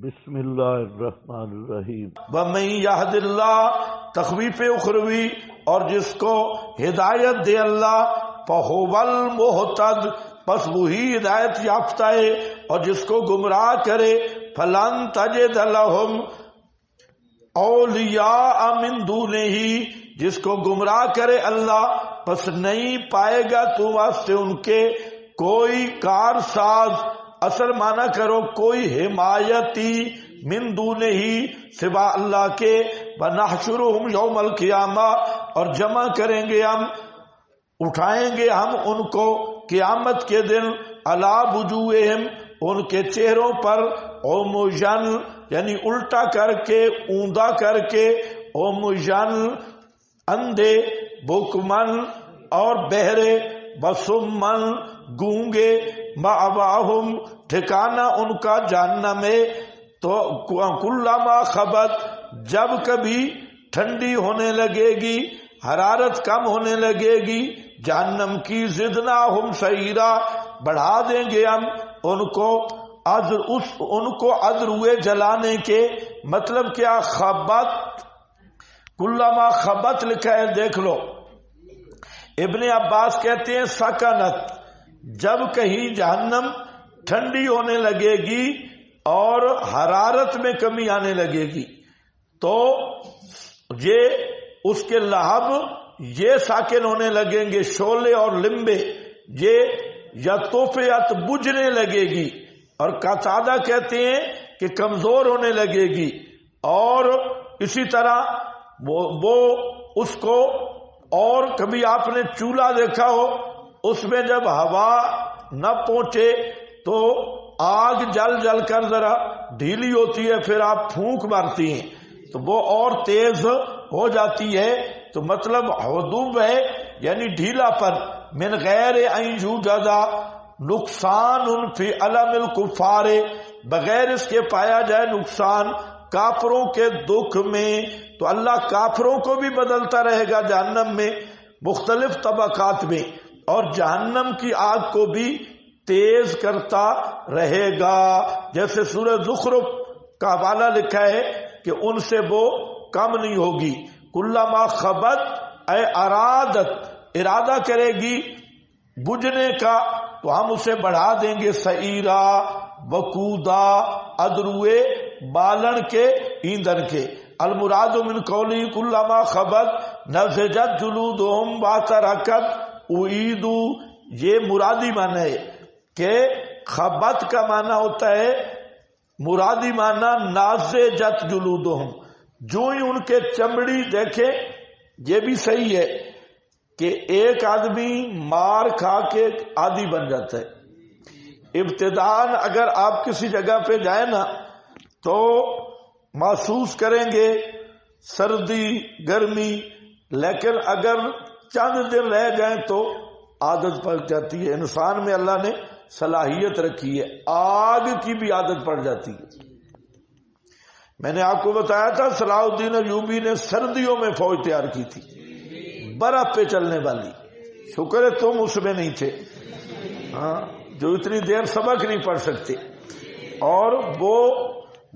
بسم اللہ الرحمن الرحیم۔ وَمَن يَهْدِ اللَّهُ، تخویف اخروی، اور جس کو ہدایت دے اللہ، فَهُوَ الْمُهْتَدِ، پس وہی ہدایت یافتہ ہے، اور جس کو گمراہ کرے فَلَن تَجِدَ لَهُمْ أَوْلِيَاءَ مِن دُونِهِ، جس کو گمراہ کرے اللہ، پس نہیں پائے گا تو واسطے ان کے کوئی کارساز، اصل معنی کرو کوئی حمایتی، من دونہ ہی، سوا اللہ کے، وَنَحْشُرُهُمْ يَوْمَ الْقِيَامَةِ، اور جمع کریں گے ہم، اٹھائیں گے ہم ان کو قیامت کے دن، عَلَى وُجُوهِهْمْ، ان کے چہروں پر، عُمْيًا، یعنی الٹا کر کے، اوندا کر کے، عُمْيًا، اندھے، بُکْمًا، اور بہرے، وَصُمًّا، گونگے، مَأْوَاهُمْ، ٹھکانہ ان کا جہنم ہے۔ تو کلما خبت، جب کبھی ٹھنڈی ہونے لگے گی، حرارت کم ہونے لگے گی جہنم کی، زدناہم سعیرا، بڑھا دیں گے ہم ان کو عذر ہوئے جلانے کے۔ مطلب کیا؟ خبت، کلما خبت لکھا ہے، دیکھ لو۔ ابن عباس کہتے ہیں سکنت، جب کہیں جہنم ٹھنڈی ہونے لگے گی اور حرارت میں کمی آنے لگے گی، تو یہ اس کے لہب یہ ساکن ہونے لگیں گے، شعلے اور لمبے یہ یا توفیت بجھنے لگے گی، اور قتادہ کہتے ہیں کہ کمزور ہونے لگے گی، اور اسی طرح وہ اس کو، اور کبھی آپ نے چولہا دیکھا ہو، اس میں جب ہوا نہ پہنچے تو آگ جل جل کر ذرا ڈھیلی ہوتی ہے، پھر آپ پھونک مارتی ہیں تو وہ اور تیز ہو جاتی ہے۔ تو مطلب حدوب ہے یعنی ڈھیلا پن، من غیر ان یوجد نقصان فی علم الکفار، بغیر اس کے پایا جائے نقصان کافروں کے دکھ میں، تو اللہ کافروں کو بھی بدلتا رہے گا جہنم میں مختلف طبقات میں، اور جہنم کی آگ کو بھی تیز کرتا رہے گا۔ جیسے سورہ زخرف کا حوالہ لکھا ہے کہ ان سے وہ کم نہیں ہوگی۔ کلما خبت، اے ارادت، ارادہ کرے گی بجھنے کا، تو ہم اسے بڑھا دیں گے سعیرا، وقودا، ادروئے بالن کے، ایندھن کے۔ المراد من قولی کلما خبت نضجت جلودہم وترکت اعیدوا، یہ مرادی معنی ہے کہ خبت کا معنی ہوتا ہے، مرادی معنی نازجت جلودہم، جو ہی ان کے چمڑی دیکھے۔ یہ بھی صحیح ہے کہ ایک آدمی مار کھا کے عادی بن جاتا ہے۔ ابتداءً اگر آپ کسی جگہ پہ جائیں نا تو محسوس کریں گے سردی گرمی، لیکن اگر چند دن رہ جائیں تو عادت پڑ جاتی ہے۔ انسان میں اللہ نے صلاحیت رکھی ہے، آگ کی بھی عادت پڑ جاتی ہے۔ میں نے آپ کو بتایا تھا صلاح الدین ایوبی نے سردیوں میں فوج تیار کی تھی، برف پہ چلنے والی۔ شکر ہے تم اس میں نہیں تھے، ہاں، جو اتنی دیر سبق نہیں پڑھ سکتے۔ اور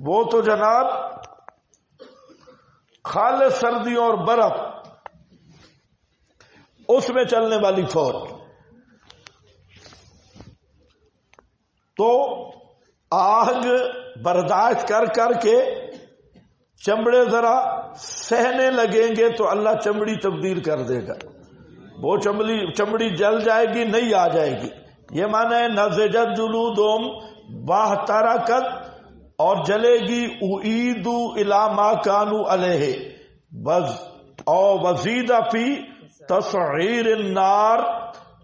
وہ تو جناب خالص سردیوں اور برف، اس میں چلنے والی فوج۔ تو آگ برداشت کر کر کے چمڑے ذرا سہنے لگیں گے تو اللہ چمڑی تبدیل کر دے گا، وہ چمڑی جل جائے گی، نہیں آ جائے گی۔ یہ معنی ہے نضجت جلودہم واحترقت، اور جلے گی اعیدوا الی ما کانوا علیہ، او وزید فی تسعیر النار،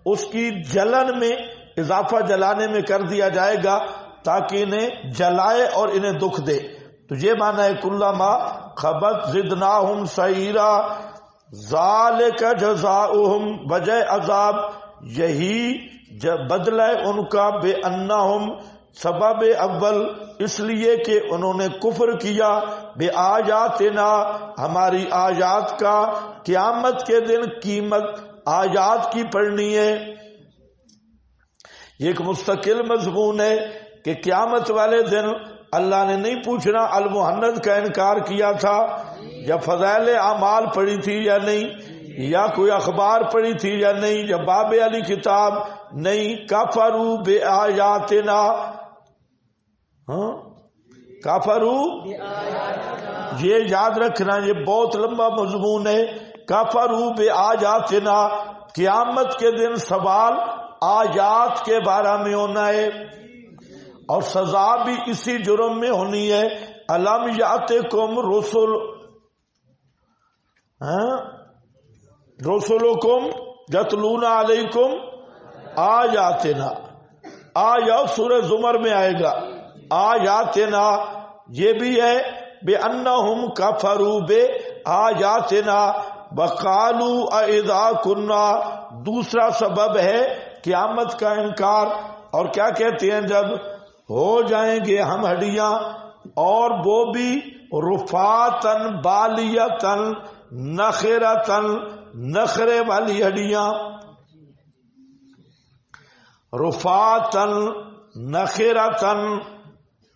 اس کی جلن میں اضافہ جلانے میں کر دیا جائے گا تاکہ انہیں جلائے اور انہیں دکھ دے۔ تو یہ معنی ہے کلما خبت زدناہم سعیرا، ذالک جزاؤہم، وجہ عذاب یہی بدلہ ان کا، بے انہم، سبب اول، اس لیے کہ انہوں نے کفر کیا، بے آیاتنا، ہماری آیات کا۔ قیامت کے دن قیمت آیات کی پڑھنی ہے، یہ ایک مستقل مضمون ہے کہ قیامت والے دن اللہ نے نہیں پوچھنا المحند کا انکار کیا تھا یا فضائل اعمال پڑھی تھی یا نہیں، یا کوئی اخبار پڑھی تھی یا نہیں، یا باب علی کتاب نہیں. کفروا بآیاتنا، کفروا، یہ یاد رکھنا، یہ بہت لمبا مضمون ہے. کفروا بآیاتنا، قیامت کے دن سوال آیات کے بارے میں ہونا ہے اور سزا بھی اسی جرم میں ہونی ہے. الم یاتکم رسل، رسولکم یتلون علیکم آیاتنا، آیات سورہ زمر میں آئے گا. آیاتنا یہ بھی ہے بِأَنَّهُمْ كَفَرُوا بِآیاتنا وَقَالُوا أَإِذَا كُنَّا، دوسرا سبب ہے قیامت کا انکار. اور کیا کہتے ہیں جب ہو جائیں گے ہم ہڈیاں، اور وہ بھی رفاتن بالیتن نخرتن، نخرے والی ہڈیاں، رفاتن نخرتن،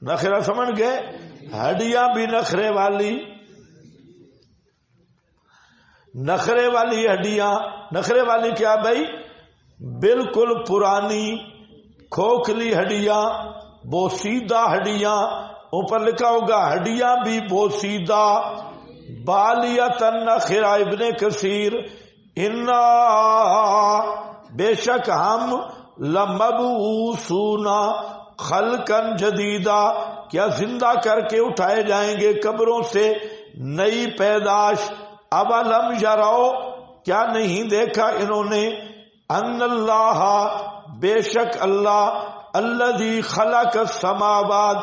نخرہ سمجھ گئے، ہڈیاں بھی نخرے والی، نخرے والی ہڈیاں. نخرے والی کیا بھائی؟ بالکل پرانی کھوکھلی ہڈیاں، بوسیدہ ہڈیاں. اوپر لکھا ہوگا ہڈیاں بھی بوسیدہ. بالیتن نخرہ، ابن کثیر، انا بے شک ہم لمبعوثون خلقا جدیدا، کیا زندہ کر کے اٹھائے جائیں گے قبروں سے نئی پیدائش. اولم یروا، کیا نہیں دیکھا انہوں نے، ان اللہ، بے شک اللہ، الذی خلق السماوات،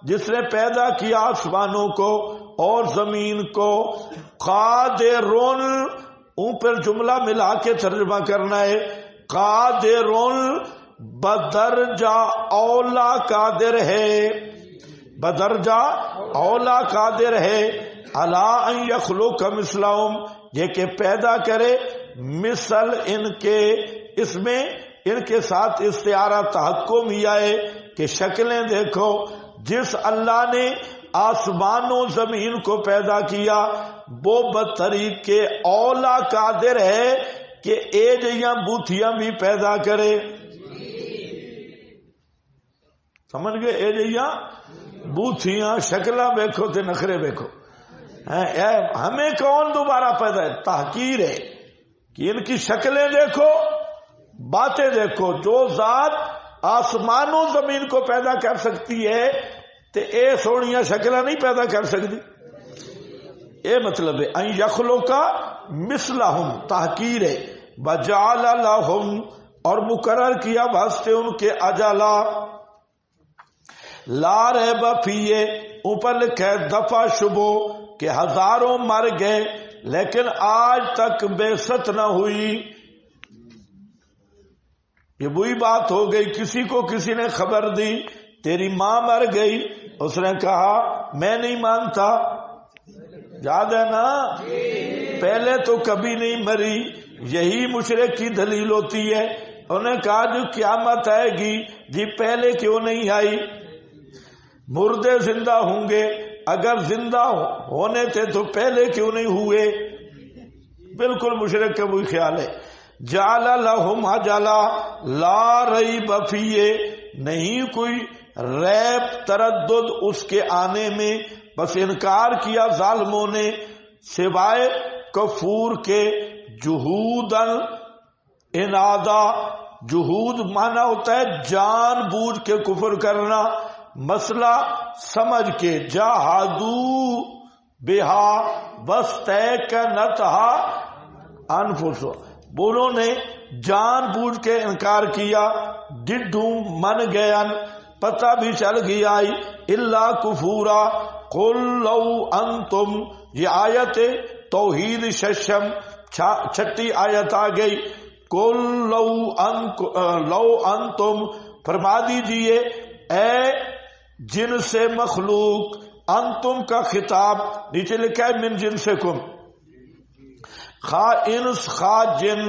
جس نے پیدا کیا آسمانوں کو اور زمین کو، قادرون، اوپر جملہ ملا کے ترجمہ کرنا ہے، قادرون بدرجہ اولا قادر ہے، بدرجہ اولا قادر ہے، الا ان یخلق مثلہم، یہ کہ پیدا کرے مثل ان کے. اس میں ان کے ساتھ استعارہ تحکم ہی آئے کہ شکلیں دیکھو. جس اللہ نے آسمان و زمین کو پیدا کیا وہ بطریق کے اولا قادر ہے کہ ایجیاں بوتھیاں بھی پیدا کرے. سمجھ گئے؟ ایجیاں بوتھیاں، شکلہ دیکھو تے نخرے دیکھو. ہمیں کون دوبارہ پیدا ہے؟ تحقیر ہے کہ ان کی شکلیں دیکھو، باتیں دیکھو. جو ذات آسمان و زمین کو پیدا کر سکتی ہے تے اے سونیاں شکلیں نہیں پیدا کر سکتی. اے مطلب ہے ان یخلق مثلہم، تحقیر ہے. وجعل لہم، اور مقرر کیا واسطے ان کے اجلا، لا ریب فیہ، اوپر لکھا ہے دفع شبو، کہ ہزاروں مر گئے لیکن آج تک بعثت نہ ہوئی. یہ وہی بات ہو گئی، کسی کو کسی نے خبر دی تیری ماں مر گئی، اس نے کہا میں نہیں مانتا. یاد ہے نا؟ پہلے تو کبھی نہیں مری. یہی مشرک کی دلیل ہوتی ہے. انہوں نے کہا جو قیامت آئے گی جی پہلے کیوں نہیں آئی؟ مردے زندہ ہوں گے، اگر زندہ ہونے تھے تو پہلے کیوں نہیں ہوئے؟ بالکل مشرک کا وہی خیال ہے. جعل لہم اجلا لا ریب فیہ، نہیں کوئی ریب تردد اس کے آنے میں، بس انکار کیا ظالموں نے سوائے کفور کے. جہودن انادا، جہود مانا ہوتا ہے جان بوجھ کے کفر کرنا، مسئلہ سمجھ کے. جہادو بہا واستیقنتھا انفسہم، انہوں نے جان بوجھ کے انکار کیا، ڈڈوں من گیا، پتہ بھی چل گیا. الا کفورا قل لو انتم، یہ آیت توحید ششم، چھٹی آیت آ گئی. قل لو انتم، فرما دیجئے اے جن سے مخلوق، انتم کا خطاب نیچے لکھا ہے من جنسکم، خواہ انس خواہ جن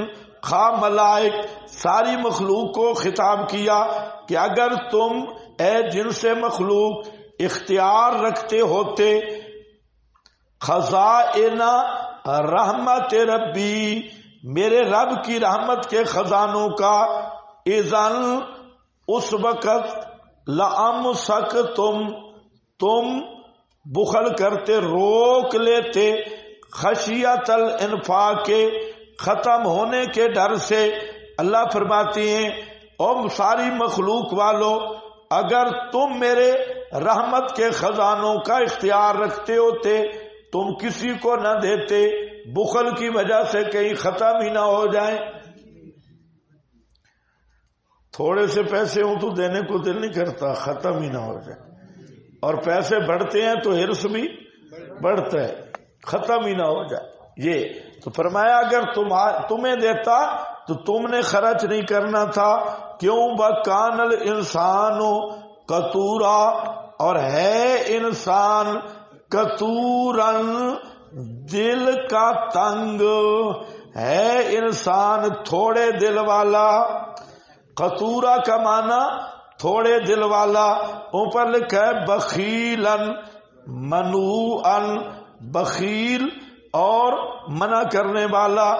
خواہ ملائک، ساری مخلوق کو خطاب کیا کہ اگر تم اے جن سے مخلوق اختیار رکھتے ہوتے خزائن رحمت ربی، میرے رب کی رحمت کے خزانوں کا، اذن اس وقت لامسکتم تم بخل کرتے، روک لیتے، خشیت الانفاق کے ختم ہونے کے ڈر سے۔ اللہ فرماتی ہیں او ساری مخلوق والو، اگر تم میرے رحمت کے خزانوں کا اختیار رکھتے ہوتے تم کسی کو نہ دیتے، بخل کی وجہ سے کہیں ختم ہی نہ ہو جائیں۔ تھوڑے سے پیسے ہوں تو دینے کو دل نہیں کرتا، ختم ہی نہ ہو جائے، اور پیسے بڑھتے ہیں تو ہرس بھی بڑھتا ہے، ختم ہی نہ ہو جائے۔ یہ تو فرمایا اگر تمہیں دیتا تو تم نے خرچ نہیں کرنا تھا، کیوں؟ بکان الانسان قطورا، اور ہے انسان قطورن دل کا تنگ، ہے انسان تھوڑے دل والا۔ قطورا کا معنی تھوڑے دل والا، اوپر لکھا ہے بخیلن منوعن، بخیل اور منع کرنے والا۔